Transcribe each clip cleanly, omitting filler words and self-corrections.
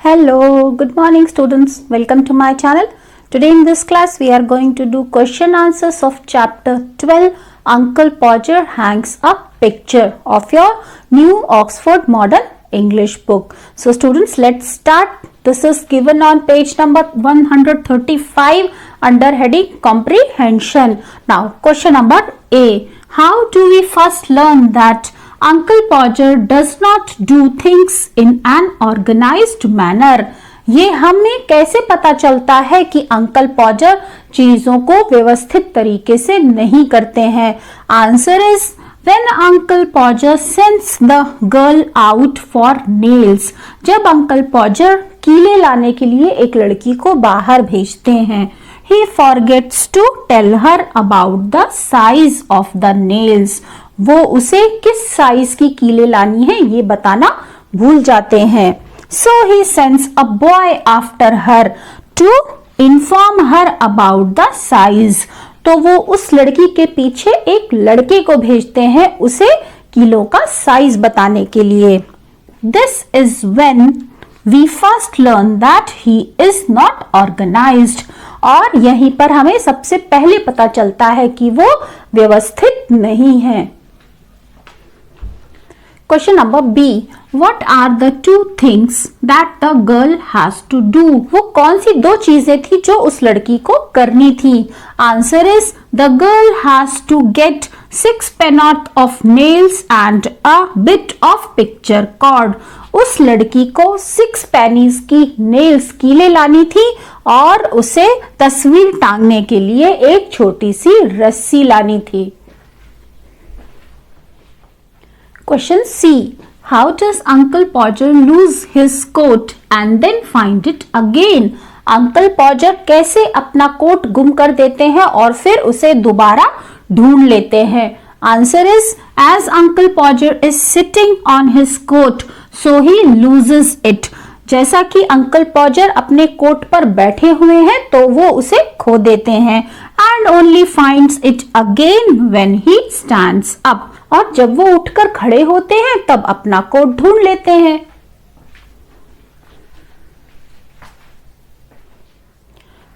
Hello, good morning students. Welcome to my channel. Today in this class we are going to do question answers of chapter 12. Uncle Podger hangs a picture of your new Oxford Modern English book. So students, let's start. This is given on page number 135 under heading comprehension. Now question number A. How do we first learn that Uncle Podger does not do things in an organized manner? ये हमें कैसे पता चलता है कि uncle पॉजर चीजों को व्यवस्थित तरीके से नहीं करते हैं? Answer is When Uncle Podger sends the girl out for nails, जब अंकल पॉजर कीले लाने के लिए एक लड़की को बाहर भेजते हैं, he forgets to tell her about the size of the nails. वो उसे किस साइज की कीले लानी है ये बताना भूल जाते हैं. So he sends a boy after her to inform her about the size. तो वो उस लड़की के पीछे एक लड़के को भेजते हैं उसे किलो का साइज बताने के लिए. This is when we first learn that he is not organized. और यहीं पर हमें सबसे पहले पता चलता है कि वो व्यवस्थित नहीं है. Question number B. What are the two things that the girl has to do? वो कौन सी दो चीजें थी जो उस लड़की को करनी थी? Answer is the girl has to get 6 pennorth of nails and a bit of picture cord. उस लड़की को 6 pennies की nails कीले लानी थी और उसे तस्वीर टांगने के लिए एक छोटी सी रस्सी लानी थी. Question C. How does Uncle Podger lose his coat and then find it again? Uncle पॉजर कैसे अपना कोट गुम कर देते हैं और फिर उसे दोबारा ढूंढ लेते हैं? Answer is as Uncle Podger is sitting on his coat so he loses it. जैसा कि अंकल पॉजर अपने कोट पर बैठे हुए हैं तो वो उसे खो देते हैं. And only finds it again when he stands up. और जब वो उठकर खड़े होते हैं तब अपना कोट ढूंढ लेते हैं.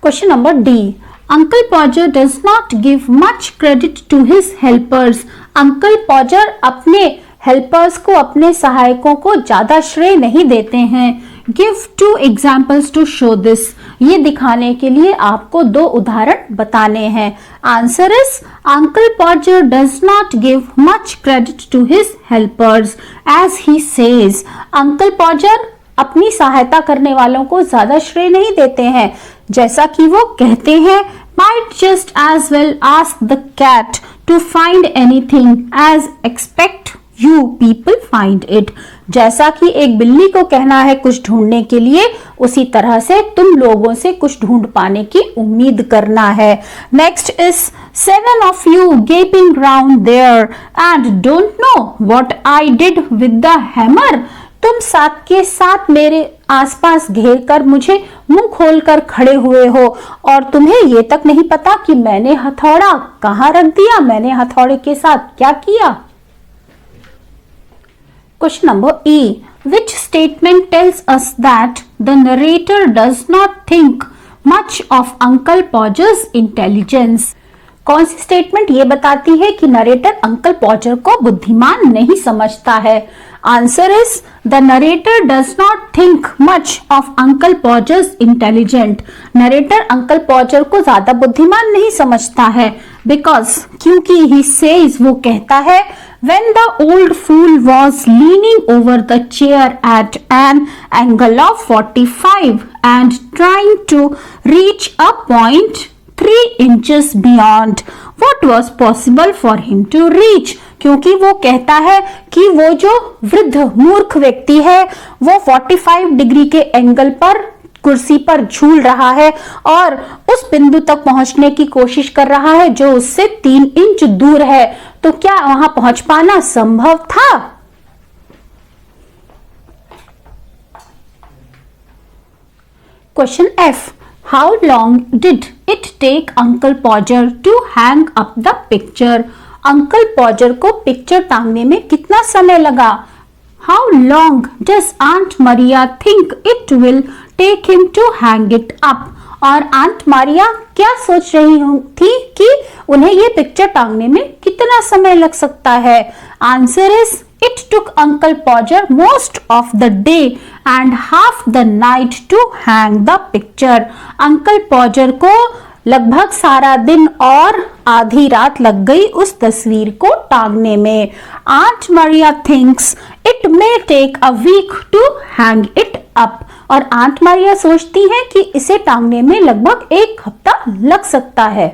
Question number D. Uncle Podger does not give much credit to his helpers. Uncle Podger अपने हेल्पर्स को, अपने सहायकों को ज्यादा श्रेय नहीं देते हैं. Give 2 examples to show this. ये दिखाने के लिए आपको 2 उदाहरण बताने हैं. Answer is Uncle Podger does not give much credit to his helpers as he says. Uncle Podger अपनी सहायता करने वालों को ज्यादा श्रेय नहीं देते हैं. जैसा कि वो कहते हैं, might just as well ask the cat to find anything as expect you people find it. जैसा कि एक बिल्ली को कहना है कुछ ढूंढने के लिए, उसी तरह से तुम लोगों से कुछ ढूंढ पाने की उम्मीद करना है. Next is 7 of you gaping round there and don't know what I did with the hammer. तुम 7 के 7 मेरे आसपास घेर कर मुझे मुंह खोलकर खड़े हुए हो और तुम्हें ये तक नहीं पता कि मैंने हथौड़ा कहाँ रख दिया, मैंने हथौड़े के साथ क्या किया. Question number E. Which statement tells us that the narrator does not think much of Uncle Podger's intelligence? कौन सी स्टेटमेंट ये बताती है कि नरेटर अंकल पॉजर को बुद्धिमान नहीं समझता है? Answer is the narrator does not think much of uncle Podger's intelligent. Narrator uncle Podger को ज्यादा बुद्धिमान नहीं समझता है बिकॉज क्योंकि ही सेज, वो कहता है, when the old fool was leaning over the chair at an angle of 45 and trying to reach a point 3 inches beyond what was possible for him to reach. क्योंकि वो कहता है कि वो जो वृद्ध मूर्ख व्यक्ति है वो 45 डिग्री के एंगल पर कुर्सी पर झूल रहा है और उस बिंदु तक पहुंचने की कोशिश कर रहा है जो उससे 3 इंच दूर है. तो क्या वहां पहुंच पाना संभव था? Question F. How long did it take Uncle Podger to hang up the picture? Uncle Podger को पिक्चर टांगने में कितना समय लगा? How long does Aunt Maria think it will take him to hang it up? और Aunt Maria क्या सोच रही थी कि उन्हें ये पिक्चर टांगने में कितना समय लग सकता है? Answer is it took Uncle Podger most of the day and half the night to hang the picture. Uncle Podger को लगभग सारा दिन और आधी रात लग गई उस तस्वीर को टांगने में। Aunt Maria thinks it may take a week to hang it up. और आंट मारिया सोचती हैं कि इसे टांगने में लगभग एक हफ्ता लग सकता है।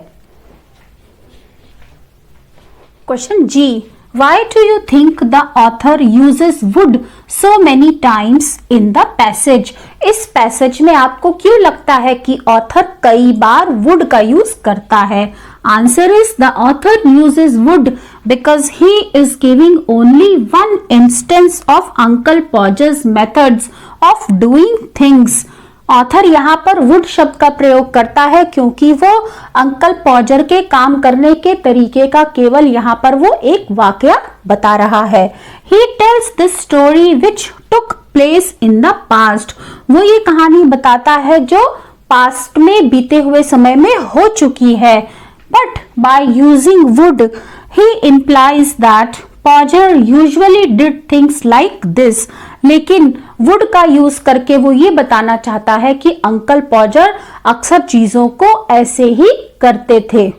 Question G, why do you think the author uses wood so many times in the passage? इस पैसेज में आपको क्यों लगता है कि ऑथर कई बार वुड का यूज करता है? Answer is the author uses wood because he is giving only one instance of Uncle Podger's methods of doing things. Author यहाँ पर वुड शब्द का प्रयोग करता है क्योंकि वो अंकल पॉजर के काम करने के तरीके का केवल यहाँ पर वो एक वाकया बता रहा है। He tells this story which took place in the past. वो ये कहानी बताता है जो पास्ट में बीते हुए समय में हो चुकी है। But by using wood, he implies that Podger usually did things like this. लेकिन वुड का यूज करके वो ये बताना चाहता है कि अंकल पॉजर अक्सर चीजों को ऐसे ही करते थे।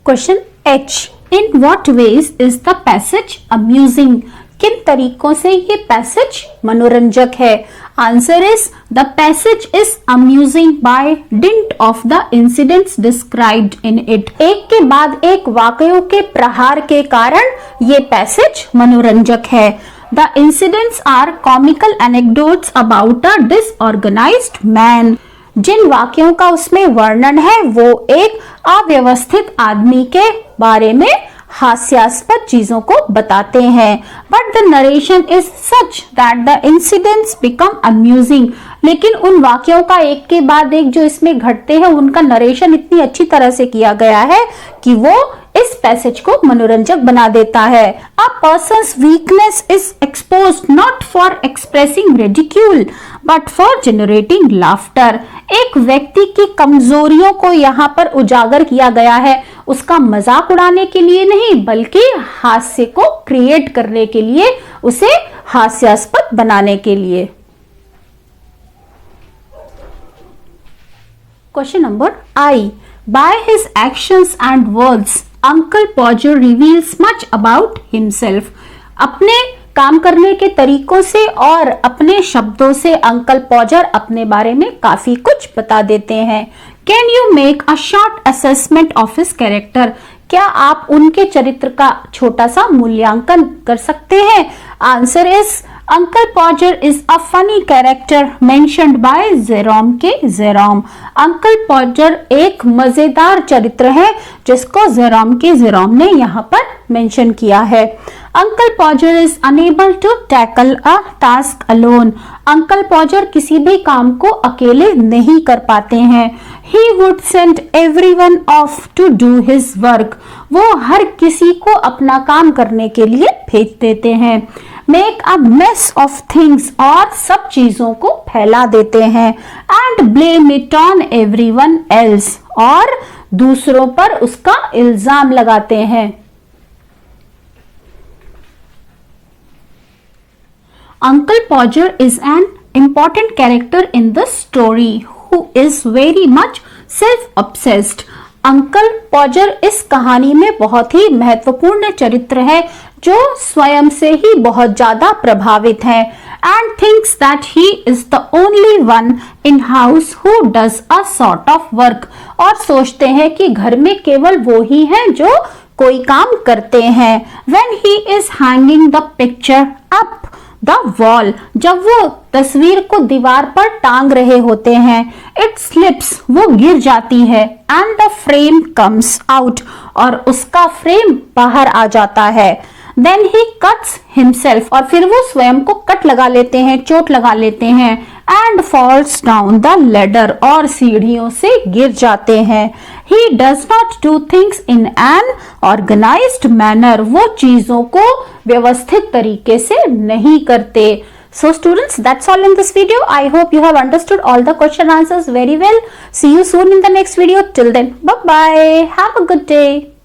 Question H, in what ways is the passage amusing? किन तरीकों से ये पैसेज मनोरंजक है? Answer is the passage is amusing by dint of the incidents described in it. एक के बाद एक वाकयों के प्रहार के कारण ये पैसेज मनोरंजक है। The incidents are comical anecdotes about a disorganised man. जिन वाक्यों का उसमें वर्णन है वो एक अव्यवस्थित आदमी के बारे में हास्यास्पद चीजों को बताते हैं। But the narration is such that the incidents become amusing. लेकिन उन वाक्यों का एक के बाद एक जो इसमें घटते हैं उनका नरेशन इतनी अच्छी तरह से किया गया है कि वो इस पैसेज को मनोरंजक बना देता है। A person's weakness is exposed not for expressing ridicule but for generating laughter. एक व्यक्ति की कमजोरियों को यहाँ पर उजागर किया गया है, उसका मजाक उड़ाने के लिए नहीं बल्कि हास्य को क्रिएट करने के लिए, उसे हास्यास्पद बनाने के लिए। Question number I, by his actions and words Uncle Podger reveals much about himself. अपने काम करने के तरीकों से और अपने शब्दों से अंकल पॉजर अपने बारे में काफी कुछ बता देते हैं। Can you make a short assessment of his character? क्या आप उनके चरित्र का छोटा सा मूल्यांकन कर सकते हैं? Answer is Uncle Podger is a funny character mentioned by Jerome K Jerome. Uncle Podger एक मजेदार चरित्र है जिसको जेरोम के जेरोम ने यहाँ पर मेंशन किया है। Uncle Podger is unable to tackle a task alone. Uncle Podger किसी भी काम को अकेले नहीं कर पाते हैं। He would send everyone off to do his work. वो हर किसी को अपना काम करने के लिए भेज देते हैं। Make a mess of things और सब चीजों को फैला देते हैं। And blame it on everyone else और दूसरों पर उसका इल्जाम लगाते हैं। Uncle Podger is an important character in the story who is very much self-obsessed. Uncle पॉजर इस कहानी में बहुत ही महत्वपूर्ण चरित्र है जो स्वयं से ही बहुत ज्यादा प्रभावित है। And thinks that he is the only one in house who does a sort of work. और सोचते हैं कि घर में केवल वो ही हैं जो कोई काम करते हैं। When he is hanging the picture up the wall, जब वो तस्वीर को दीवार पर टांग रहे होते हैं, इट स्लिप्स, वो गिर जाती है, and the frame comes out, और उसका फ्रेम बाहर आ जाता है। देन ही कट्स हिमसेल्फ, और फिर वो स्वयं को कट लगा लेते हैं, चोट लगा लेते हैं। and falls down the ladder और सीढ़ियों से गिर जाते हैं. He does not do things in an organized manner. वो चीजों को व्यवस्थित तरीके से नहीं करते. So students, that's all in this video. I hope you have understood all the question answers very well. See you soon in the next video. Till then, bye bye. Have a good day.